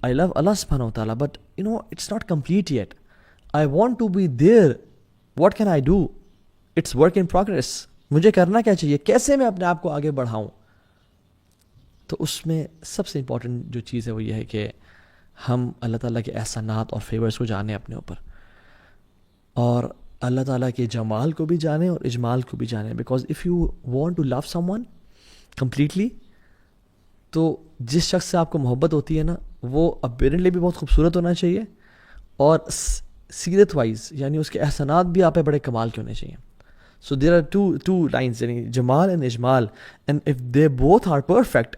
I love Allah subhanahu wa ta'ala, but it's not complete yet. I want to be there. What can I do? It's work in progress. مجھے کرنا کیا چاہیے, کیسے میں اپنے آپ کو آگے بڑھاؤں. تو اس میں سب سے امپورٹنٹ جو چیز ہے وہ یہ ہے کہ ہم اللہ تعالیٰ کے احسانات اور فیورز کو جانیں اپنے اوپر, اور اللہ تعالیٰ کے جمال کو بھی جانیں اور اجمال کو بھی جانیں. Because if you want to love someone completely, تو جس شخص سے آپ کو محبت ہوتی ہے نا, وہ اپیرنٹلی بھی بہت خوبصورت ہونا چاہیے, اور سیرت وائز یعنی اس کے احسانات بھی آپ پہ بڑے کمال کے ہونے چاہیے. So there are two lines, یعنی جمال اینڈ اجمال, and of the both are perfect,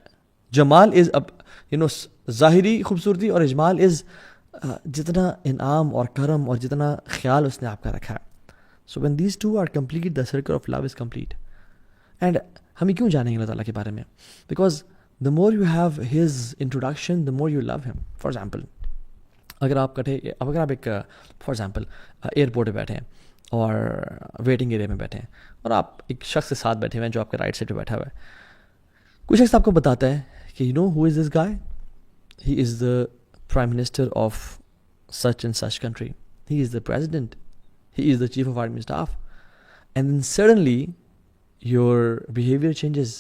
جمال از ظاہری خوبصورتی, اور اجمال از جتنا انعام اور کرم اور جتنا خیال اس نے آپ کا رکھا ہے. So when these two are complete, the circle of love is complete. And ہمیں کیوں جانیں گے اللہ تعالیٰ کے بارے میں؟ Because the more you have his introduction, the more you love him. For example, اگر آپ ایک فار ایگزامپل ایئرپورٹ پہ بیٹھے ہیں اور ویٹنگ ایریا میں بیٹھے ہیں, اور آپ ایک شخص کے ساتھ بیٹھے ہوئے ہیں جو آپ کے رائٹ سائڈ پہ بیٹھا ہوا ہے. کوئی شخص آپ کو بتاتا ہے کہ who is this guy? He is the prime minister of such and such country. He is the president. He is the chief of army staff. And then suddenly your behavior changes.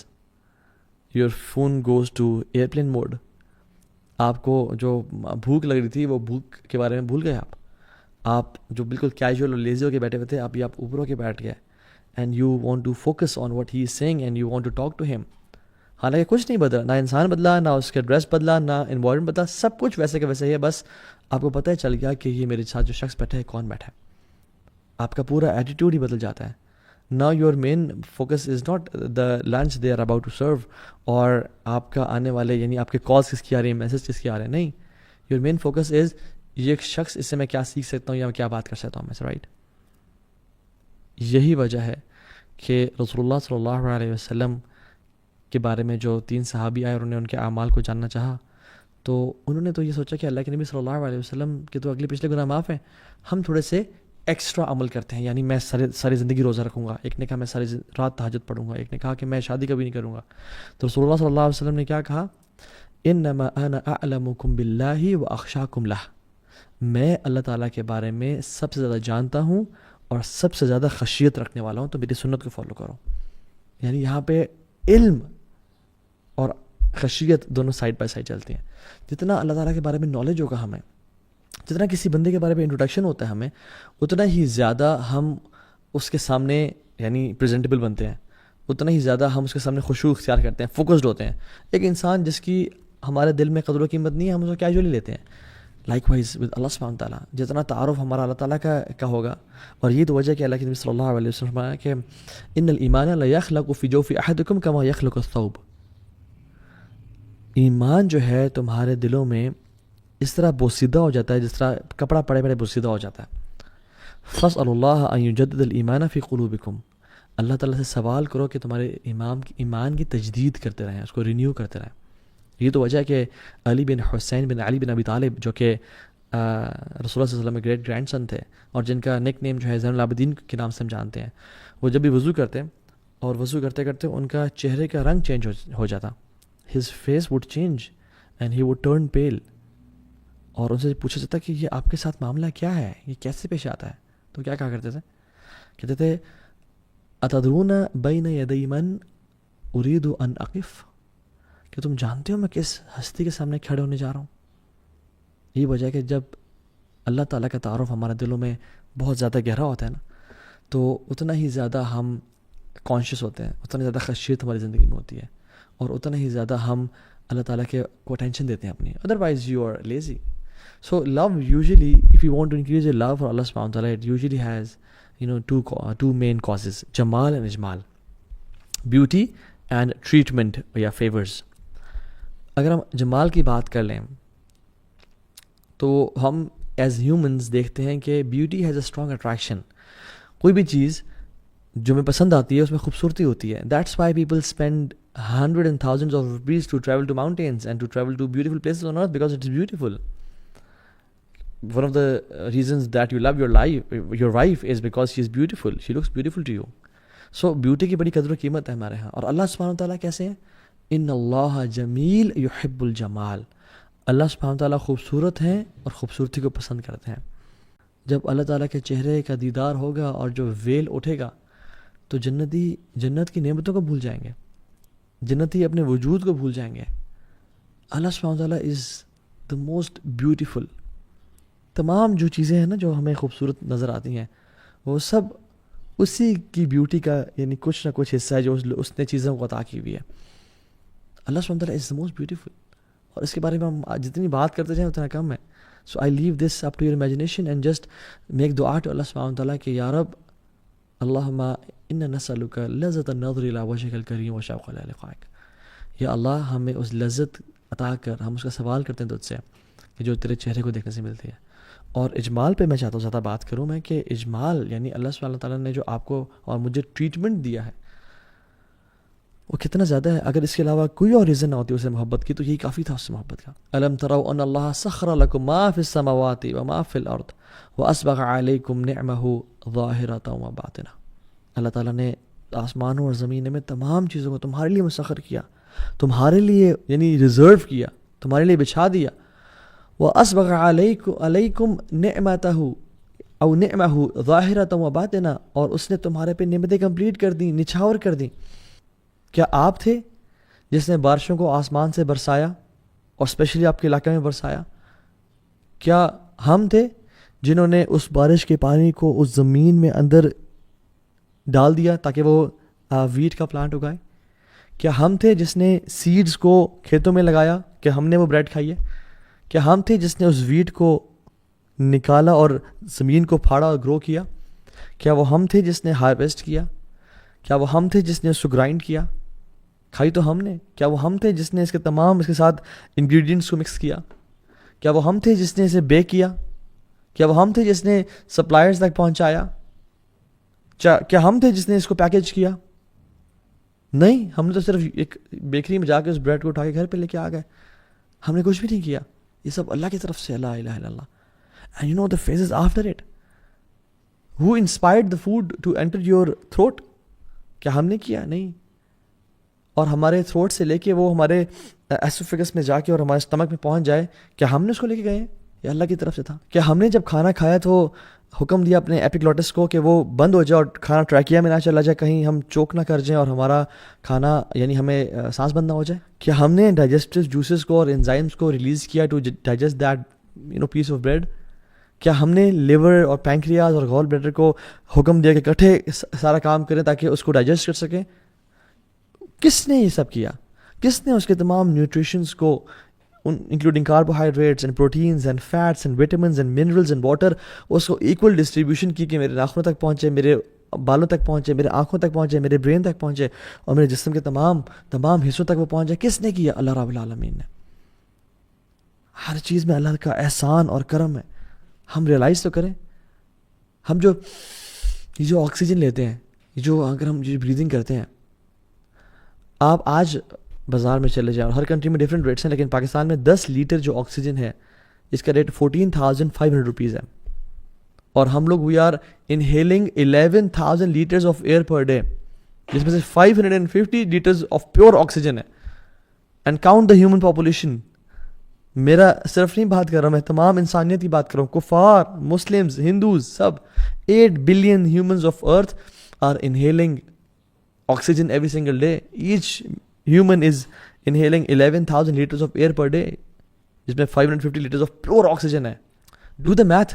Your phone goes to airplane mode. آپ کو جو بھوک لگ رہی تھی وہ بھوک کے بارے میں بھول گئے. آپ جو بالکل کیجول اور لیزی ہو کے بیٹھے ہوئے تھے, ابھی آپ اوپر ہو کے بیٹھ گئے, and you want to focus on what he is seeing and you want to talk to him. حالانکہ کچھ نہیں بدلا, نہ انسان بدلا, نہ اس کا ڈریس بدلا, نہ انوائرمنٹ بدلا, سب کچھ ویسے کہ ویسے ہی ہے. بس آپ کو پتہ چل گیا کہ یہ میرے ساتھ جو شخص بیٹھا ہے کون بیٹھا ہے. آپ کا پورا ایٹیٹیوڈ ہی بدل جاتا ہے. Now your main focus is not the lunch they are about to serve, اور آپ کا آنے والے یعنی آپ کے کالس کس کی آ رہی ہیں, میسج کس کی آ رہے ہیں. نہیں, your main focus is یہ ایک شخص, اس سے میں کیا سیکھ سکتا ہوں یا میں کیا بات کر سکتا ہوں میں سے, رائٹ. یہی وجہ ہے کہ رسول اللہ صلی اللہ علیہ وسلم کے بارے میں جو 3 صحابی آئے اور انہوں نے ان کے اعمال کو جاننا چاہا, تو انہوں نے تو یہ سوچا کہ اللہ کے نبی صلی اللہ علیہ وسلم کے تو اگلے پچھلے گناہ معاف ہیں, ہم تھوڑے سے ایکسٹرا عمل کرتے ہیں, یعنی میں ساری زندگی روزہ رکھوں گا. ایک نے کہا میں ساری رات تہجد پڑھوں گا. ایک نے کہا کہ میں شادی کبھی نہیں کروں گا. تو رسول اللہ صلی اللہ علیہ وسلم نے کیا کہا, انما انا اعلمکم باللہ واخشاکم لہ, میں اللہ تعالیٰ کے بارے میں سب سے زیادہ جانتا ہوں اور سب سے زیادہ خشیت رکھنے والا ہوں, تو میری سنت کو فالو کرو. یعنی یہاں پہ علم اور خشیت دونوں سائڈ بائی سائڈ چلتی ہیں. جتنا اللہ تعالیٰ کے بارے میں نالج ہوگا ہمیں, جتنا کسی بندے کے بارے میں انٹروڈکشن ہوتا ہے ہمیں, اتنا ہی زیادہ ہم اس کے سامنے یعنی پریزنٹیبل بنتے ہیں, اتنا ہی زیادہ ہم اس کے سامنے خشوع اختیار کرتے ہیں, فوکسڈ ہوتے ہیں. ایک انسان جس کی ہمارے دل میں قدر و قیمت نہیں ہے, ہم اس کو کیجولی لیتے ہیں. لائک وائز ود اللہ سبحانہ تعالیٰ, جتنا تعارف ہمارا اللہ تعالیٰ کا ہوگا. اور یہ تو وجہ کہ اللہ کے نبی صلی اللہ علیہ وسلم فرمایا کہ ان الایمان لا یخلق فی جوف احدکم کما یخلق الثوب, ایمان جو ہے تمہارے دلوں میں اس طرح بوسیدہ ہو جاتا ہے جس طرح کپڑا پڑے پڑے بوسیدہ ہو جاتا ہے. فاسألوا اللہ ان یجدد الایمان فی قلوبکم, اللہ تعالیٰ سے سوال کرو کہ تمہارے ایمان کی تجدید کرتے رہیں, اس کو رینیو کرتے رہیں. یہ تو وجہ ہے کہ علی بن حسین بن علی بن ابی طالب, جو کہ رسول اللہ صلی اللہ علیہ وسلم کے گریٹ گرینڈ سن تھے, اور جن کا نک نیم جو ہے زین العابدین کے نام سے ہم جانتے ہیں, وہ جب بھی وضو کرتے اور وضو کرتے کرتے ان کا چہرے کا رنگ چینج ہو جاتا. His face would change and he would turn pale. اور ان سے پوچھا جاتا کہ یہ آپ کے ساتھ معاملہ کیا ہے, یہ کیسے پیش آتا ہے؟ تو کیا کہا کرتے تھے, کہتے تھے اتدرون بین یدی من ارید ان اقف, کہ تم جانتے ہو میں کس ہستی کے سامنے کھڑے ہونے جا رہا ہوں. یہ وجہ ہے کہ جب اللہ تعالیٰ کا تعارف ہمارے دلوں میں بہت زیادہ گہرا ہوتا ہے نا, تو اتنا ہی زیادہ ہم کانشیس ہوتے ہیں, اتنا زیادہ خشیت ہماری زندگی میں ہوتی ہے, اور اتنا ہی زیادہ ہم اللہ تعالیٰ کے کو اٹینشن دیتے ہیں اپنی. Otherwise you are lazy. So love usually, if you want to increase your love for Allah subhanahu wa ta'ala, it usually has, two main causes, Jamal and Ijmal, beauty and treatment یا favors. اگر ہم جمال کی بات کر لیں تو ہم as humans دیکھتے ہیں کہ beauty has a strong attraction. کوئی بھی چیز جو ہمیں پسند آتی ہے اس میں خوبصورتی ہوتی ہے. That's why people spend hundreds and thousands of rupees to travel to mountains and to travel to beautiful places on earth because it's beautiful. One of the reasons that you love your wife is because she is beautiful. She looks beautiful to you. So beauty کی بڑی قدر و قیمت ہے ہمارے ہاں. اور اللہ سبحانہ وتعالیٰ کیسے ہیں؟ ان اللہ جمیل یحب الجمال, اللہ سبحانہ تعالیٰ خوبصورت ہیں اور خوبصورتی کو پسند کرتے ہیں. جب اللہ تعالیٰ کے چہرے کا دیدار ہوگا اور جو ویل اٹھے گا تو جنتی جنت کی نعمتوں کو بھول جائیں گے, جنتی اپنے وجود کو بھول جائیں گے. اللہ سبحانہ تعالیٰ از دا موسٹ بیوٹیفل. تمام جو چیزیں ہیں نا جو ہمیں خوبصورت نظر آتی ہیں وہ سب اسی کی بیوٹی کا یعنی کچھ نہ کچھ حصہ ہے جو اس نے چیزوں کو عطا کی ہوئی ہے. اللہ سبحانہ تعالیٰ از دا موسٹ بیوٹیفل, اور اس کے بارے میں ہم جتنی بات کرتے جائیں اتنا کم ہے. So I leave this up to your imagination and just make دعا ٹو اللہ سبحانہ تعالیٰ کہ یا رب اللہم انا نسألک لذت النظر الی وجهک الکریم وشوق الی لقائک. یا اللہ ہمیں اس لذت عطا کر, ہم اس کا سوال کرتے ہیں تجھ سے کہ جو تیرے چہرے کو دیکھنے سے ملتی ہے. اور اجمال پہ میں چاہتا ہوں زیادہ بات کروں میں کہ اجمال یعنی اللہ سبحانہ تعالیٰ نے جو آپ کو اور مجھے ٹریٹمنٹ دیا ہے وہ کتنا زیادہ ہے. اگر اس کے علاوہ کوئی اور ریزن نہ ہوتی اسے محبت کی تو یہی کافی تھا اس سے محبت کا. الم تروا ان اللہ سخر لکم ما فی السماوات وما فی الارض واسبغ علیکم نعمہ ظاہرۃ وباطنہ. اللہ تعالیٰ نے آسمانوں اور زمین میں تمام چیزوں کو تمہارے لیے مسخر کیا, تمہارے لیے یعنی ریزرو کیا, تمہارے لیے بچھا دیا. واسبغ علیکم نعمتہ او نعمہ ظاہرۃ وباطنہ, اور اس نے تمہارے پہ نعمتیں کمپلیٹ کر دیں, نچھاور کر دیں. کیا آپ تھے جس نے بارشوں کو آسمان سے برسایا اور اسپیشلی آپ کے علاقے میں برسایا؟ کیا ہم تھے جنہوں نے اس بارش کے پانی کو اس زمین میں اندر ڈال دیا تاکہ وہ ویٹ کا پلانٹ اگائے؟ کیا ہم تھے جس نے سیڈز کو کھیتوں میں لگایا کہ ہم نے وہ بریڈ کھائی ہے؟ کیا ہم تھے جس نے اس ویٹ کو نکالا اور زمین کو پھاڑا اور گرو کیا؟ کیا وہ ہم تھے جس نے ہارویسٹ کیا؟ کیا وہ ہم تھے جس نے اس کو گرائنڈ کیا؟ کھائی تو ہم نے. کیا وہ ہم تھے جس نے اس کے ساتھ انگریڈینٹس کو مکس کیا؟ کیا وہ ہم تھے جس نے اسے بیک کیا؟ کیا وہ ہم تھے جس نے سپلائرز تک پہنچایا؟ کیا ہم تھے جس نے اس کو پیکیج کیا؟ نہیں, ہم نے تو صرف ایک بیکری میں جا کے اس بریڈ کو اٹھا کے گھر پہ لے کے آ گئے. ہم نے کچھ بھی نہیں کیا. یہ سب اللہ کی طرف سے. لا الہ الا Allah. And you know the phases after it. Who inspired the food to enter your throat? کیا ہم نے کیا؟ نہیں. اور ہمارے تھروٹ سے لے کے وہ ہمارے ایسوفیگس میں جا کے اور ہمارے اسٹمک میں پہنچ جائے, کیا ہم نے اس کو لے کے گئے ہیں؟ یہ اللہ کی طرف سے تھا. کیا ہم نے جب کھانا کھایا تو حکم دیا اپنے ایپیگلوٹس کو کہ وہ بند ہو جائے اور کھانا ٹریکیا میں نہ چلا جائے, کہیں ہم چوک نہ کر جائیں اور ہمارا کھانا یعنی ہمیں سانس بند نہ ہو جائے؟ کیا ہم نے ڈائجسٹو جوسز کو اور انزائمس کو ریلیز کیا to digest that piece of bread? کیا ہم نے لیور اور پینکریاز اور گال بلیڈر کو حکم دیا کہ اکٹھے سارا کام کریں تاکہ اس کو ڈائجسٹ کر سکیں؟ کس نے یہ سب کیا؟ کس نے اس کے تمام نیوٹریشنز کو including carbohydrates and proteins and fats and vitamins and minerals and water اس کو ایکول ڈسٹریبیوشن کی کہ میرے ناخنوں تک پہنچے, میرے بالوں تک پہنچے, میرے آنکھوں تک پہنچے, میرے برین تک پہنچے اور میرے جسم کے تمام حصوں تک وہ پہنچ جائے؟ کس نے کیا؟ اللہ رب العالمین نے. ہر چیز میں اللہ کا احسان اور کرم ہے. ہم ریئلائز تو کریں. ہم جو آکسیجن لیتے ہیں, اگر ہم بریدنگ کرتے ہیں, آپ آج بازار میں چلے جائیں اور ہر کنٹری میں ڈفرینٹ ریٹس ہیں, لیکن پاکستان میں 10 لیٹر جو آکسیجن ہے اس کا ریٹ 14,500 روپیز ہے, اور ہم لوگ we are inhaling 11,000 litres of air per day, جس میں سے 550 لیٹرز آف پیور آکسیجن ہے. And count the human population. میرا صرف نہیں بات کر رہا, میں تمام انسانیت کی بات کر رہا ہوں, کفار, مسلمز, ہندوز, سب 8 billion humans of earth are inhaling oxygen every single day. Each human is inhaling 11,000 liters of air per day, جس میں 550 liters of pure oxygen ہے. Do the math.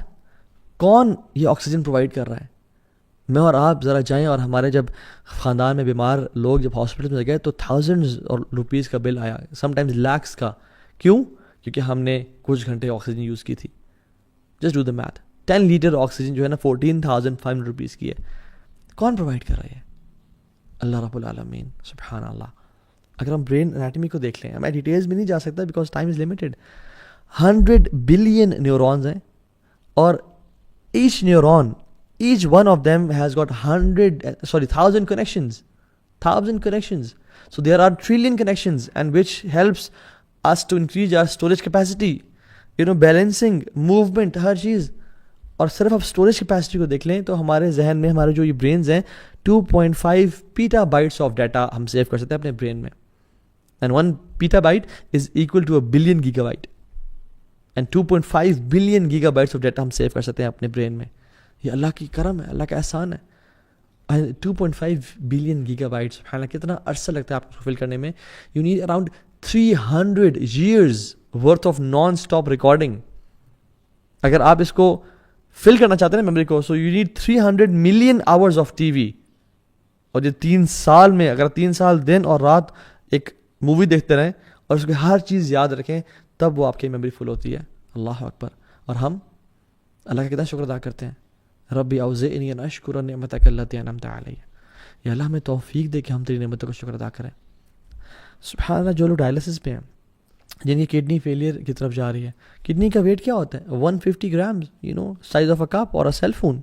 کون یہ آکسیجن پرووائڈ کر رہا ہے؟ میں اور آپ ذرا جائیں اور ہمارے جب خاندان میں بیمار لوگ جب ہاسپٹل میں گئے تو تھاؤزنڈز اور روپیز کا بل آیا, سم ٹائمز لیکس کا. کیوں؟ کیونکہ ہم نے کچھ گھنٹے آکسیجن یوز کی تھی. Just do the math. 10 litre oxygen جو ہے نا 14,500 روپیز کی ہے. کون پرووائڈ کر رہا ہے؟ اللہ رب العالمین. سبحان اللہ. اگر ہم برین انیٹمی کو دیکھ لیں, میں ڈیٹیلز میں نہیں جا سکتا because time is limited. 100 billion neurons ہیں اور each neuron, each one of them has got 1,000 connections. 1,000 connections. So there are trillion connections, and which helps us to increase our storage capacity, balancing, movement, ہر چیز. اور صرف آپ storage capacity کو دیکھ لیں تو ہمارے ذہن میں ہمارے جو یہ برینز ہیں 2.5 پیٹا بائٹس آف ڈیٹا ہم سیو کر سکتے ہیں اپنے برین میں. And 1 petabyte is equal to 1 billion gigabyte. And 2.5 billion gigabytes of data ہم سیو کر سکتے ہیں اپنے برین میں. یہ اللہ کی کرم ہے, اللہ کا احسان ہے. 2.5 بلین گیگا بائٹس, سبحان اللہ, کتنا عرصہ لگتا ہے آپ کو فل کرنے میں. You need around 300 years worth of non stop recording. اگر آپ اس کو فل کرنا چاہتے ہیں نا میموری کو, so you need 300 million hours of T V. اور یہ 3 سال میں, اگر 3 سال دن اور رات ایک مووی دیکھتے رہیں اور اس کو ہر چیز یاد رکھیں, تب وہ آپ کی میموری فل ہوتی ہے. اللہ اکبر. اور ہم اللہ کا کتنا شکر ادا کرتے ہیں. ربی اوزعنی ان اشکر نعمتک التی انعمت علی. یا اللہ ہمیں توفیق دے کہ ہم تیری نعمتوں کا شکر ادا کریں. سبحان اللہ. جو لوگ ڈائلسس پہ ہیں, جن کی کڈنی فیلئر کی طرف جا رہی ہے, کڈنی کا ویٹ کیا ہوتا ہے؟ 150 grams, size of a cup اور a cell phone.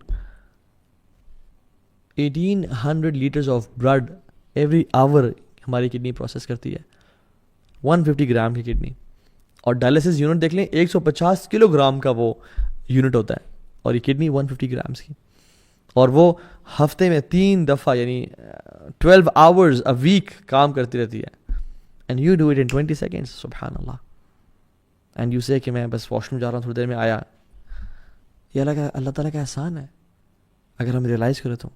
1800 litres of blood every hour ہماری کڈنی پروسیس کرتی ہے. 150 گرام کی کڈنی. اور ڈائلسس یونٹ دیکھ لیں, 150 کلو گرام کا وہ یونٹ ہوتا ہے, اور یہ کڈنی 150 گرامز کی. اور وہ ہفتے میں 3 دفعہ یعنی 12 hours a week کام کرتی رہتی ہے. And you do it in 20 seconds. سبحان اللہ. And you say کہ میں بس واش روم جا رہا ہوں, تھوڑی دیر میں آیا. یہ اللہ تعالیٰ کا احسان ہے اگر ہم ریئلائز کریں تو.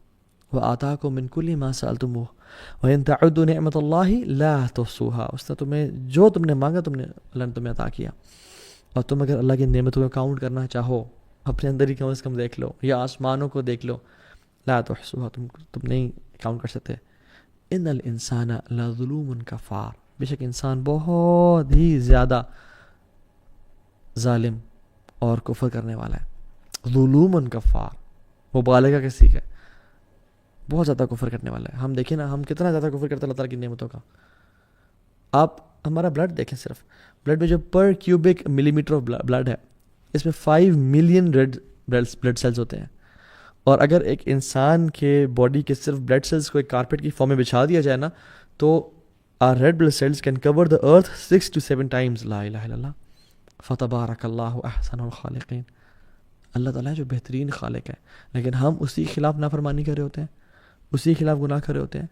وَآتَاكُم مِّن كُلِّ مَا سَأَلْتُمُوهُ وَإِن تَعُدُّوا نِعْمَةَ اللَّهِ لَا تُحْصُوهَا. اس نے تمہیں جو تم نے مانگا اللہ نے تمہیں عطا کیا. اور تم اگر اللہ کی نعمتوں کو کاؤنٹ کرنا چاہو, اپنے اندر ہی کم از کم دیکھ لو, یا آسمانوں کو دیکھ لو. لا تحصوها, تم نہیں کاؤنٹ کر سکتے. ان الانسان لظلوم کفار. بے شک انسان بہت ہی زیادہ ظالم اور کفر کرنے والا ہے. ظلوم کفار, مبالغہ کا سیکھ ہے, بہت زیادہ کفر کرنے والا ہے. ہم دیکھیں نا, ہم کتنا زیادہ کفر کرتے ہیں اللہ تعالیٰ کی نعمتوں کا. آپ ہمارا بلڈ دیکھیں, صرف بلڈ میں جو پر کیوبک ملی میٹر آف بلڈ ہے, اس میں 5 ملین ریڈ بلڈ سیلز ہوتے ہیں. اور اگر ایک انسان کے باڈی کے صرف بلڈ سیلز کو ایک کارپیٹ کی فارم میں بچھا دیا جائے نا, تو our red blood cells can cover the earth 6 to 7 times. لا الہ الا اللہ. فتبارک اللہ احسن الخالقین. اللہ تعالیٰ جو بہترین خالق ہے, لیکن ہم اسی کے خلاف نافرمانی کر رہے ہوتے ہیں, اسی کے خلاف گناہ کر رہے ہوتے ہیں.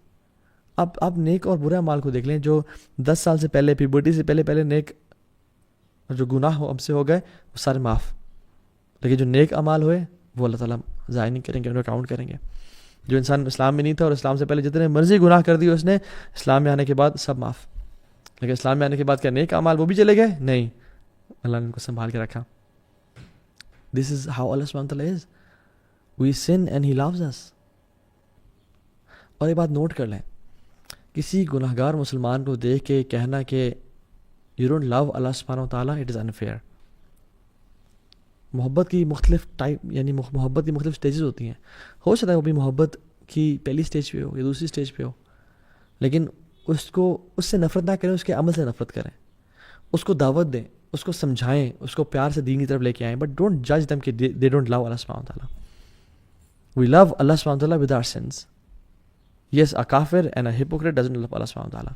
آپ نیک اور برے اعمال کو دیکھ لیں. جو 10 سال سے پہلے, پیوبرٹی سے پہلے نیک جو گناہ ہم سے ہو گئے وہ سارے معاف, لیکن جو نیک اعمال ہوئے وہ اللہ تعالیٰ ضائع نہیں کریں گے, ان کو کاؤنٹ کریں گے. جو انسان اسلام میں نہیں تھا اور اسلام سے پہلے جتنے مرضی گناہ کر دیے اس نے, اسلام میں آنے کے بعد سب معاف. لیکن اسلام میں آنے کے بعد کیا نیک اعمال وہ بھی چلے گئے؟ نہیں, اللہ نے ان کو سنبھال کے رکھا. دس از ہاؤ اللہ سبحانہ وتعالیٰ از. وی سن اینڈ ہی لوز اس. اور یہ بات نوٹ کر لیں, کسی گناہ گار مسلمان کو دیکھ کے کہنا کہ یو ڈونٹ لو اللہ سبحانہ وتعالیٰ, اٹ از انفیئر. محبت کی مختلف ٹائپ, یعنی محبت کی مختلف سٹیجز ہوتی ہیں. ہو سکتا ہے وہ بھی محبت کی پہلی سٹیج پہ ہو یا دوسری سٹیج پہ ہو, لیکن اس سے نفرت نہ کریں, اس کے عمل سے نفرت کریں, اس کو دعوت دیں, اس کو سمجھائیں, اس کو پیار سے دین کی طرف لے کے آئیں, بٹ ڈونٹ جج دیم کہ دے ڈونٹ لو اللہ سبحانہ وتعالیٰ. وی لو اللہ سبحانہ وتعالیٰ ود آور سنس. یس, اے کافر اینڈ اے ہپوکریٹ ڈزنٹ لو اللہ سبحانہ وتعالیٰ.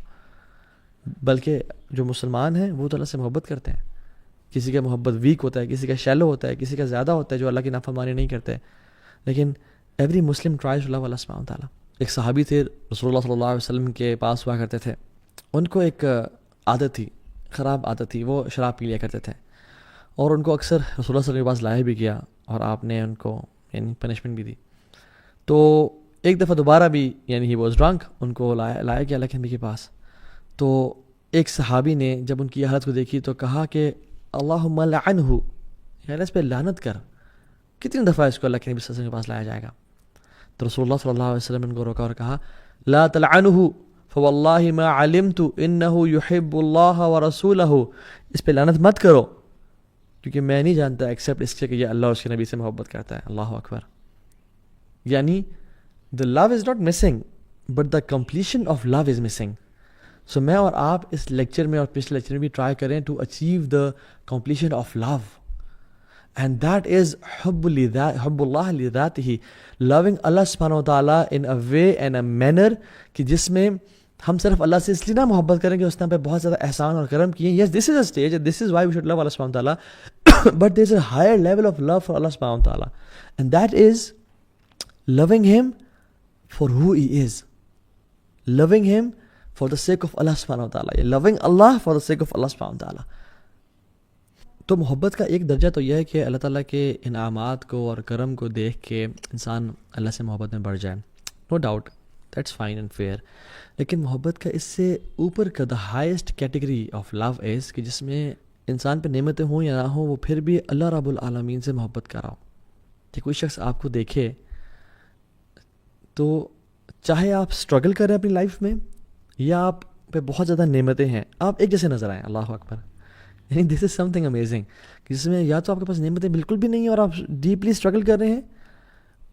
بلکہ جو مسلمان ہیں وہ تو اللہ سے محبت کرتے ہیں. کسی کا محبت ویک ہوتا ہے, کسی کا شیلو ہوتا ہے, کسی کا زیادہ ہوتا ہے جو اللہ کی نافرمانی نہیں کرتے, لیکن ایوری مسلم ٹرائز ٹو لو اللہ سبحانہ وتعالیٰ. ایک صحابی تھے, رسول اللہ صلی اللہ علیہ وسلم کے پاس ہوا کرتے تھے. ان کو ایک عادت تھی, خراب عادت تھی, وہ شراب پی لیا کرتے تھے, اور ان کو اکثر رسول اللہ صلی اللہ علیہ وسلم کے پاس لایا بھی گیا, اور آپ نے ان کو یعنی پنشمنٹ بھی دی. تو ایک دفعہ دوبارہ بھی یعنی ہی واز ڈرنک, ان کو لایا گیا اللہ کے نبی کے پاس. تو ایک صحابی نے جب ان کی حالت کو دیکھی تو کہا کہ اللہم لعنہ, یعنی اس پہ لعنت کر, کتنی دفعہ اس کو اللہ کے نبی صلی اللہ علیہ وسلم کے پاس لایا جائے گا. تو رسول اللہ صلی اللہ علیہ وسلم ان کو روکا اور کہا لا تلعنہ فواللہ ما علمت انہ یحب اللہ ورسولہ. اس پہ لعنت مت کرو, کیونکہ میں نہیں جانتا ایکسیپٹ اس کے کہ یہ اللہ اور اس کے نبی سے محبت کرتا ہے. اللہ اکبر. یعنی the love is not missing but the completion of love is missing. So میں اور آپ اس لیکچر میں اور پچھلے لیکچر میں بھی ٹرائی کریں to achieve the completion of love, and that is حب اللہ لذاتہ, loving اللہ سبحانہ وتعالیٰ in a way and a manner کہ جس میں ہم صرف اللہ سے اس لیے نہ محبت کریں کہ اس نے ہم پہ بہت زیادہ احسان اور کرم کیے. Yes, this is a stage and this is why we should love Allah subhanahu wa ta'ala but there is a higher level of love for Allah subhanahu wa ta'ala, and that is loving him for who he is, loving him for the sake of Allah subhanahu wa ta'ala, loving Allah for the sake of Allah subhanahu wa ta'ala. تو محبت کا ایک درجہ تو یہ ہے کہ اللہ تعالیٰ کے انعامات کو اور کرم کو دیکھ کے انسان اللہ سے محبت میں بڑھ جائے. No doubt that's fine and fair. لیکن محبت کا اس سے اوپر کا the highest category of love is کہ جس میں انسان پہ نعمتیں ہوں یا نہ ہوں وہ پھر بھی اللہ رب العالمین سے محبت کر رہا ہو. کہ کوئی شخص آپ کو دیکھے تو چاہے آپ اسٹرگل کر رہے ہیں اپنی لائف میں یا آپ پہ بہت زیادہ نعمتیں ہیں, آپ ایک جیسے نظر آئیں. اللہ اکبر. یعنی دس از سم تھنگ امیزنگ, جس میں یا تو آپ کے پاس نعمتیں بالکل بھی نہیں ہیں اور آپ ڈیپلی اسٹرگل کر رہے ہیں,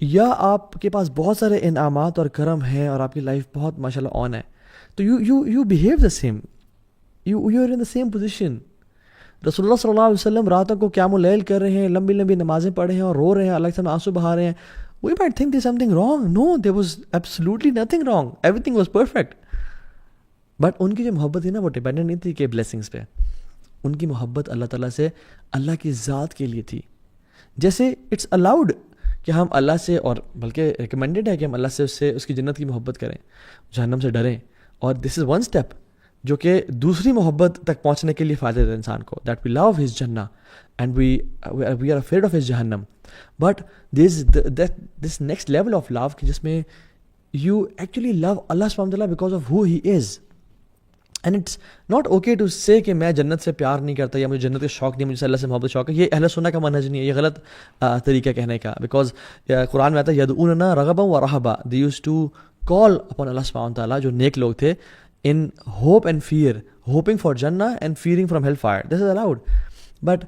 یا آپ کے پاس بہت سارے انعامات اور کرم ہیں اور آپ کی لائف بہت ماشاء اللہ آن ہے. تو you behave the same, you are in the same position. رسول اللہ صلی اللہ علیہ وسلم راتوں کو قیام اللیل کر رہے ہیں, لمبی لمبی نمازیں پڑھ رہے ہیں اور رو رہے ہیں, اللہ کے سامنے آنسو بہا رہے ہیں. We might think there's something wrong. No, there was absolutely nothing wrong. Everything was perfect. But ان کی جو محبت تھی نا وہ ڈیپینڈنٹ نہیں تھی کہ بلیسنگس پہ. ان کی محبت اللہ تعالیٰ سے اللہ کی ذات کے لیے تھی. جیسے اٹس الاؤڈ کہ ہم اللہ سے, اور بلکہ ریکمینڈیڈ ہے کہ ہم اللہ سے اس کی جنت کی محبت کریں, جہنم سے ڈریں. اور دس از ون اسٹیپ جو کہ دوسری محبت تک پہنچنے کے لیے فائدہ دیتا ہے انسان کو. دیٹ وی لو ہز جنہ and we are afraid of his جہنم. But this next level of love کہ جس میں یو ایکچولی لو اللہ سبحانہ وتعالیٰ because of who he is. And it's not okay to say کہ میں جنت سے پیار نہیں کرتا یا مجھے جنت کا شوق نہیں, مجھے اللہ سے محبت شوق ہے. یہ اہل سنت کا منہج نہیں ہے, یہ غلط طریقہ کہنے کا. بیکاز قرآن میں آتا ہے یدعوننا رغبا و رہبا, they used to call upon Allah سبحانہ وتعالیٰ, جو نیک لوگ تھے, in hope and fear, hoping for Jannah and fearing from hellfire. This is allowed. But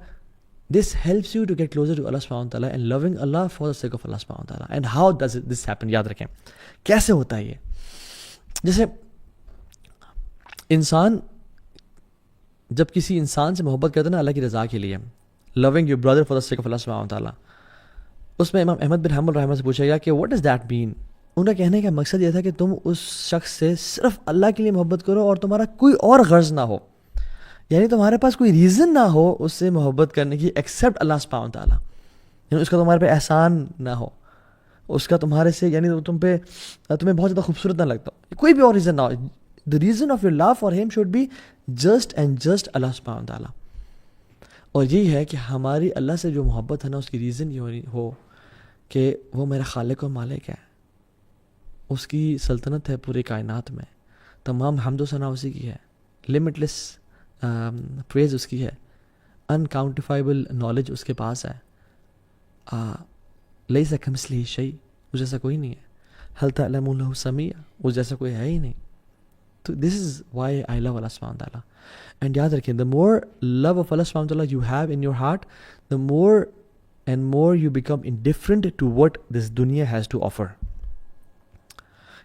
this helps you to get closer to Allah subhanahu wa ta'ala and loving Allah for the sake of Allah subhanahu wa ta'ala. And how does this happen? یاد رکھیں کیسے ہوتا ہے یہ. جیسے انسان جب کسی انسان سے محبت کرتا ہے نا اللہ کی رضا کے لیے, loving your brother for the sake of Allah subhanahu wa ta'ala, اس میں امام احمد بن حنبل رحمہ سے پوچھا گیا کہ what does that mean? ان کا کہنے کا مقصد یہ تھا کہ تم اس شخص سے صرف اللہ کے لیے محبت کرو اور تمہارا کوئی اور غرض نہ ہو. یعنی تمہارے پاس کوئی ریزن نہ ہو اس سے محبت کرنے کی ایکسیپٹ اللہ سبحانہ و تعالیٰ. یعنی اس کا تمہارے پہ احسان نہ ہو, اس کا تمہارے سے یعنی تمہیں بہت زیادہ خوبصورت نہ لگتا ہو, کوئی بھی اور ریزن نہ ہو. The reason of your love for him should be just and just Allah سبحانہ و تعالیٰ. اور یہی ہے کہ ہماری اللہ سے جو محبت ہے نا اس کی ریزن یہ ہو کہ وہ میرا خالق و مالک ہے, اس کی سلطنت ہے پوری کائنات میں, تمام حمد و ثنا اسی کی ہے, لمٹلیس پریز اس کی ہے, انکاؤنٹیفائبل نالج اس کے پاس ہے, لیس کمثلہ شیء, اس جیسا کوئی نہیں ہے, ہل تعلم لہ سمیع, اس جیسا کوئی ہے ہی نہیں. تو دس از وائی آئی لو اللہ سبحانہ تعالیٰ. اینڈ یاد رکھیں the more love of Allah subhanahu wa ta'ala you have in your heart, the more and more you become indifferent to what this dunya has to offer.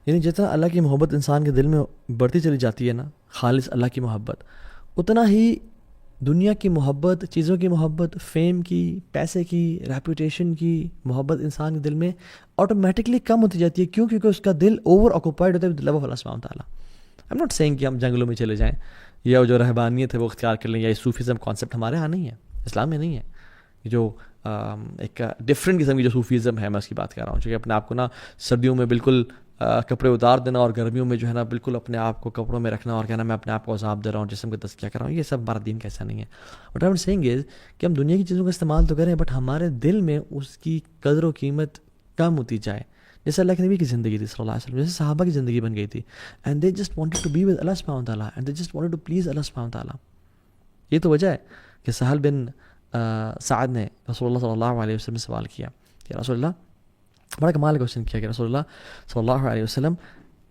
یعنی جتنا اللہ کی محبت انسان کے دل میں بڑھتی چلی جاتی ہے نا, خالص اللہ کی محبت, اتنا ہی دنیا کی محبت, چیزوں کی محبت, فیم کی, پیسے کی, ریپوٹیشن کی محبت انسان کے دل میں آٹومیٹکلی کم ہوتی جاتی ہے. کیوں؟ کیونکہ اس کا دل اوور آکوپائڈ ہوتا ہے ود لو آف اللہ سبحانہ تعالیٰ. آئی ایم ناٹ سیئنگ کہ ہم جنگلوں میں چلے جائیں یا جو رہبانیت ہے وہ اختیار کر لیں, یا یہ صوفیزم کانسیپٹ ہمارے ہاں نہیں ہے, اسلام میں نہیں ہے. جو ایک ڈفرینٹ قسم کی جو صوفیزم ہے میں اس کی بات کر رہا ہوں, جو کہ اپنے آپ کو نا سردیوں میں بالکل کپڑے اتار دینا اور گرمیوں میں جو ہے نا بالکل اپنے آپ کو کپڑوں میں رکھنا اور کہنا میں اپنے آپ کو عذاب دے رہا ہوں, جسم کا تزکیہ کر رہا ہوں. یہ سب ہمارا دین کیسا نہیں ہے. بٹ آئی ایم سیئنگ از کہ ہم دنیا کی چیزوں کا استعمال تو کریں بٹ ہمارے دل میں اس کی قدر و قیمت کم ہوتی جائے. جیسے اللہ کے نبی کی زندگی تھی صلی اللہ علیہ وسلم, جیسے صحابہ کی زندگی بن گئی تھی, and they just wanted to be with Allah سبحانہ تعالیٰ, and they just wanted to please Allah سبحانہ تعالیٰ. یہ تو وجہ ہے کہ سہل بن سعد نے رسول اللہ صلی اللہ علیہ وسلم سے سوال کیا کہ رسول اللہ, بڑا کمال کوشچن کیا کہ رسول اللہ صلی اللہ علیہ وسلم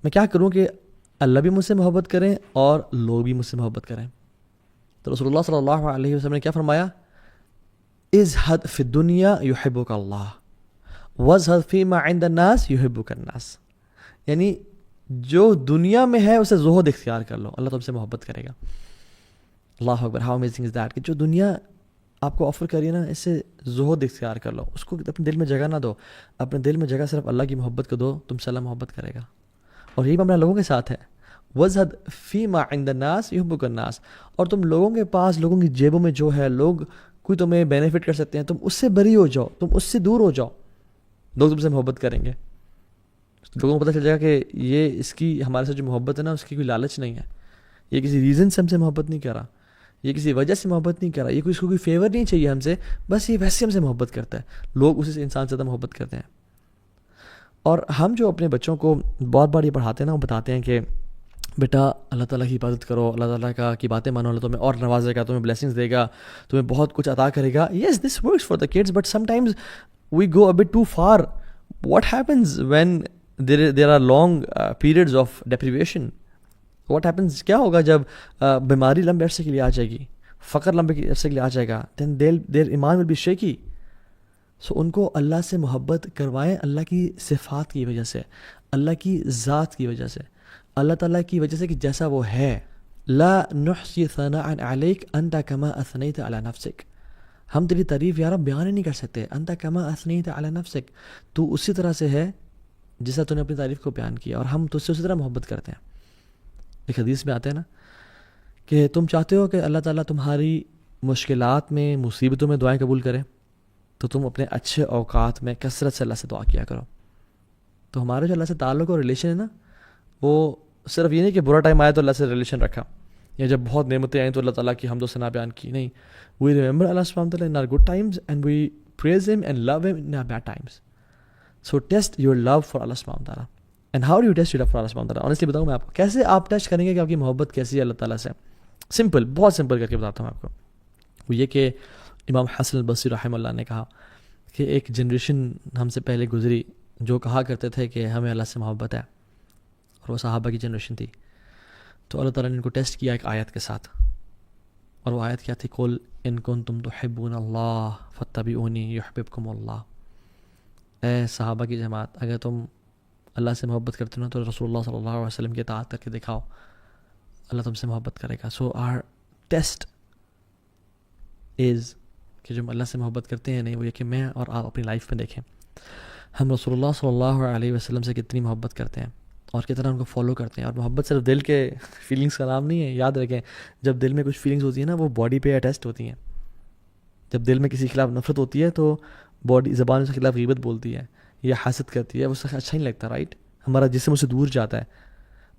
میں کیا کروں کہ اللہ بھی مجھ سے محبت کریں اور لوگ بھی مجھ سے محبت کریں. تو رسول اللہ صلی اللہ علیہ وسلم نے کیا فرمایا, ازہد فی الدنیا یحبک اللہ وازہد فیما عند الناس یحبک الناس. یعنی جو دنیا میں ہے اسے زہد اختیار کر لو, اللہ تم سے محبت کرے گا. اللہ اکبر, ہاؤ امیزنگ از دیٹ کہ جو دنیا آپ کو آفر کریے نا اس سے زہد اختیار کر لو, اس کو اپنے دل میں جگہ نہ دو, اپنے دل میں جگہ صرف اللہ کی محبت کو دو, تم سے اللہ محبت کرے گا. اور یہی معاملہ لوگوں کے ساتھ ہے, وزہد فیما عند الناس یحبک الناس. اور تم لوگوں کے پاس, لوگوں کی جیبوں میں جو ہے, لوگ کوئی تمہیں بینیفٹ کر سکتے ہیں, تم اس سے بری ہو جاؤ, تم اس سے دور ہو جاؤ, لوگ تم سے محبت کریں گے. لوگوں کو پتہ چل جائے گا کہ یہ اس کی ہمارے سے جو محبت ہے نا اس کی کوئی لالچ نہیں ہے, یہ کسی ریزن سے ہم سے محبت نہیں کر رہا, یہ کسی وجہ سے محبت نہیں کر رہا, یہ کوئی اس کو کوئی فیور نہیں چاہیے ہم سے, بس یہ ویسے ہم سے محبت کرتا ہے. لوگ اسی انسان سے زیادہ محبت کرتے ہیں. اور ہم جو اپنے بچوں کو بہت بار یہ پڑھاتے ہیں نا, وہ بتاتے ہیں کہ بیٹا اللہ تعالیٰ کی عبادت کرو, اللہ تعالیٰ کی باتیں مانو, اللہ تمہیں اور نوازے گا, تمہیں بلیسنگز دے گا, تمہیں بہت کچھ عطا کرے گا. Yes this works for the kids, but sometimes we go a bit too far. What happens when there are long periods of deprivation? What happens, کیا ہوگا جب بیماری لمبے عرصے کے لیے آ جائے گی, فقر لمبے عرصے کے لیے آ جائے گا, دین دیر ایمان ول بی شیکی. سو ان کو اللہ سے محبت کروائیں, اللہ کی صفات کی وجہ سے, اللہ کی ذات کی وجہ سے, اللہ تعالیٰ کی وجہ سے کہ جیسا وہ ہے. لا نحصی ثناء علیک انت کما اثنیت علی نفسک. ہم تیری تعریف یار بیان ہی نہیں کر سکتے. انت کما اثنیت علی نفسک, تو اسی طرح سے ہے جیسا تو نے اپنی تعریف کو بیان کیا, اور ہم تو سے اسی طرح محبت کرتے ہیں. ایک حدیث میں آتے ہیں نا کہ تم چاہتے ہو کہ اللہ تعالیٰ تمہاری مشکلات میں, مصیبتوں میں دعائیں قبول کرے, تو تم اپنے اچھے اوقات میں کثرت سے اللہ سے دعا کیا کرو. تو ہمارا جو اللہ سے تعلق اور ریلیشن ہے نا, وہ صرف یہ نہیں کہ برا ٹائم آیا تو اللہ سے ریلیشن رکھا, یا جب بہت نعمتیں آئیں تو اللہ تعالیٰ کی حمد و ثنا بیان کی. نہیں, وی ریمبر اللہ سبحانہ وتعالیٰ in our good times and we praise him and love him in our bad times. So test your love for Allah سبحانہ وتعالیٰ. And how do you test your love for Allah سبحانہ وتعالیٰ؟ آنیسٹلی بتاؤں میں آپ کو, کیسے آپ ٹیسٹ کریں گے کہ آپ کی محبت کیسی ہے اللہ تعالیٰ سے؟ سمپل, بہت سمپل کر کے بتاتا ہوں آپ کو. وہ یہ کہ امام حسن البصری رحمہ اللہ نے کہا کہ ایک جنریشن ہم سے پہلے گزری جو کہا کرتے تھے کہ ہمیں اللہ سے محبت ہے, اور وہ صحابہ کی جنریشن تھی. تو اللہ تعالیٰ نے ان کو ٹیسٹ کیا ایک آیت کے ساتھ, اور وہ آیت کیا تھی؟ قل ان کنتم تحبون اللہ فاتبعونی یحببکم اللہ. اے صحابہ کی جماعت, اگر تم اللہ سے محبت کرتے ہو تو رسول اللہ صلی اللہ علیہ وسلم کی اطاعت کر کے دکھاؤ, اللہ تم سے محبت کرے گا. سو آر ٹیسٹ از کہ جو اللہ سے محبت کرتے ہیں نہیں, وہ یہ کہ میں اور آپ اپنی لائف میں دیکھیں ہم رسول اللہ صلی اللہ علیہ وسلم سے کتنی محبت کرتے ہیں اور کتنا ان کو فالو کرتے ہیں. اور محبت صرف دل کے فیلنگس کا نام نہیں ہے, یاد رکھیں. جب دل میں کچھ فیلنگس ہوتی ہیں نا, وہ باڈی پہ اٹیچڈ ہوتی ہیں. جب دل میں کسی کے خلاف نفرت ہوتی ہے تو باڈی زبان اس کے خلاف غیبت بولتی ہے یا حسد کرتی ہے, وہ سے اچھا نہیں لگتا, رائٹ. ہمارا جسم اس سے دور جاتا ہے,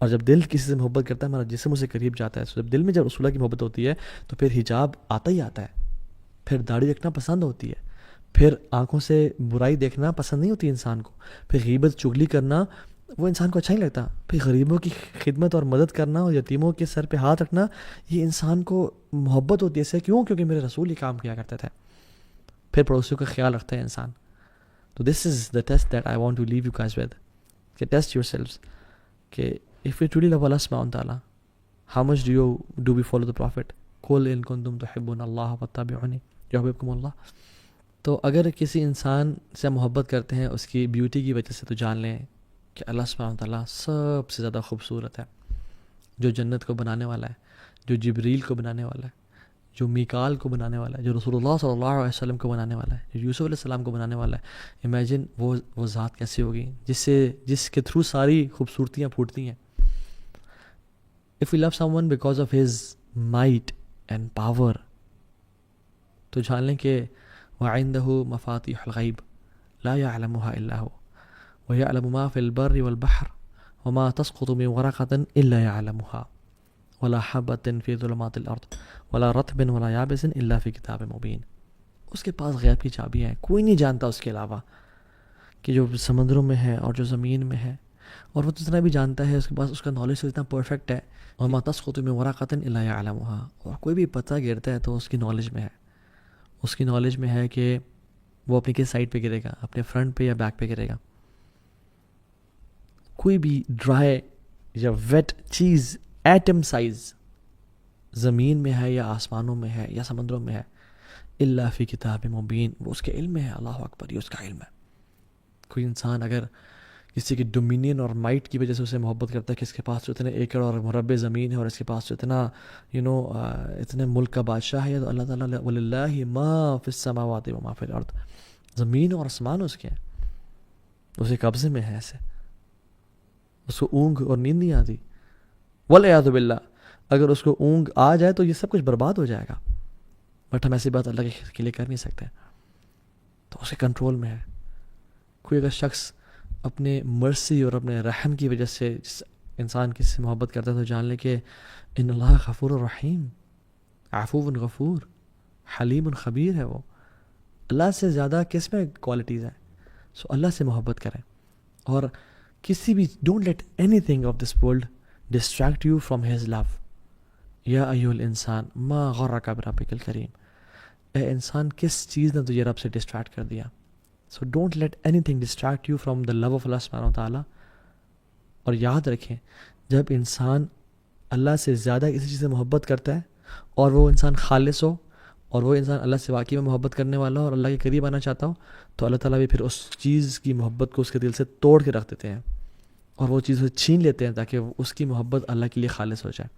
اور جب دل کسی سے محبت کرتا ہے ہمارا جسم اس سے قریب جاتا ہے. So جب دل میں جب رسول اللہ کی محبت ہوتی ہے تو پھر حجاب آتا ہی آتا ہے, پھر داڑھی رکھنا پسند ہوتی ہے, پھر آنکھوں سے برائی دیکھنا پسند نہیں ہوتی انسان کو, پھر غیبت چغلی کرنا وہ انسان کو اچھا نہیں لگتا, پھر غریبوں کی خدمت اور مدد کرنا اور یتیموں کے سر پہ ہاتھ رکھنا یہ انسان کو محبت ہوتی ہے. اس سے کیوں؟ کیونکہ میرے رسول یہ کام کیا کرتے تھے. پھر پڑوسیوں کا خیال رکھتا ہے انسان. تو this is the test that I want to leave you guys with, کہ ٹیسٹ یور سیلفز کہ if you truly love Allah subhanahu wa ta'ala, how much do we follow the Prophet? قُلْ إِن كُنْتُمْ تُحِبُّونَ اللَّهَ فَاتَّبِعُونِي يُحْبِبْكُمُ اللَّهُ. تو اگر کسی انسان سے محبت کرتے ہیں اس کی بیوٹی کی وجہ سے, تو جان لیں کہ اللہ سبحانہ wa ta'ala سب سے زیادہ خوبصورت ہے. جو جنت کو بنانے والا ہے, جو جبریل کو بنانے والا ہے, جو میکال کو بنانے والا ہے, جو رسول اللہ صلی اللہ علیہ وسلم کو بنانے والا ہے, جو یوسف علیہ السلام کو بنانے والا ہے, امیجن وہ ذات کیسی ہوگی جس کے تھرو ساری خوبصورتیاں پھوٹتی ہیں. If we love someone because of his might and power, تو جان لیں کہ وعنده مفاتيح الغیب لا يعلمها الا هو ويعلم ما في البر والبحر وما تسقط من ورقة الا يعلمها ولا حبة في ظلمات الارض ولا رطب ولا يابس الا في كتاب مبين. اس کے پاس غیب کی چابیاں ہیں, کوئی نہیں جانتا اس کے علاوہ, کہ جو سمندروں میں ہے اور جو زمین میں ہے, اور وہ جتنا بھی جانتا ہے اس کے پاس اس کا نالج اتنا پرفیکٹ ہے. وما تسقط من ورقة الا يعلمها, اور کوئی بھی پتا گرتا ہے تو اس کی نالج میں ہے. اس کی نالج میں ہے کہ وہ اپنی کس سائڈ پہ گرے گا, اپنے فرنٹ پہ یا بیک پہ گرے گا. کوئی بھی ڈرائی یا ویٹ چیز ایٹم سائز زمین میں ہے یا آسمانوں میں ہے یا سمندروں میں ہے, الا فی کتاب مبین, وہ اس کے علم میں ہے. اللہ اکبر, یہ اس کا علم ہے. کوئی انسان اگر کسی کی ڈومینین اور مائٹ کی وجہ سے اسے محبت کرتا ہے کہ اس کے پاس جو اتنے ایکڑ اور مربع زمین ہے اور اس کے پاس جو اتنا اتنے ملک کا بادشاہ ہے, تو اللہ تعالیٰ وللہ ما فی السماوات و ما فی الارض, زمین اور آسمان اس کے ہیں, اسے قبضے میں ہے. ایسے اس کو اونگ اور نیند نہیں آتی. والعیاذ باللہ, اگر اس کو اونگ آ جائے تو یہ سب کچھ برباد ہو جائے گا, بٹ ہم ایسی بات اللہ کے لیے کر نہیں سکتے, تو اس کے کنٹرول میں ہے. کوئی اگر شخص اپنے مرسی اور اپنے رحم کی وجہ سے جس انسان کسی سے محبت کرتا ہے تو جان لے کہ ان اللہ غفور الرحیم, عفو غفور، حلیم خبیر ہے وہ. اللہ سے زیادہ کس میں کوالٹیز ہیں؟ سو اللہ سے محبت کریں، اور کسی بھی don't let anything of this world distract you from his love. یا ایھا الانسان ما غرک بربک الکریم، اے انسان کس چیز نے تجھے رب سے ڈسٹریکٹ کر دیا؟ So don't let anything distract you from the love of Allah سبحانہ وتعالیٰ. اور یاد رکھیں، جب انسان اللہ سے زیادہ کسی چیز سے محبت کرتا ہے اور وہ انسان خالص ہو، اور وہ انسان اللہ سے واقعی میں محبت کرنے والا ہو اور اللہ کے قریب آنا چاہتا ہو، تو اللہ تعالیٰ بھی پھر اس چیز کی محبت کو اس کے دل سے توڑ کے رکھ دیتے ہیں، اور وہ چیز چھین لیتے ہیں تاکہ اس کی محبت اللہ کے لیے خالص ہو جائے.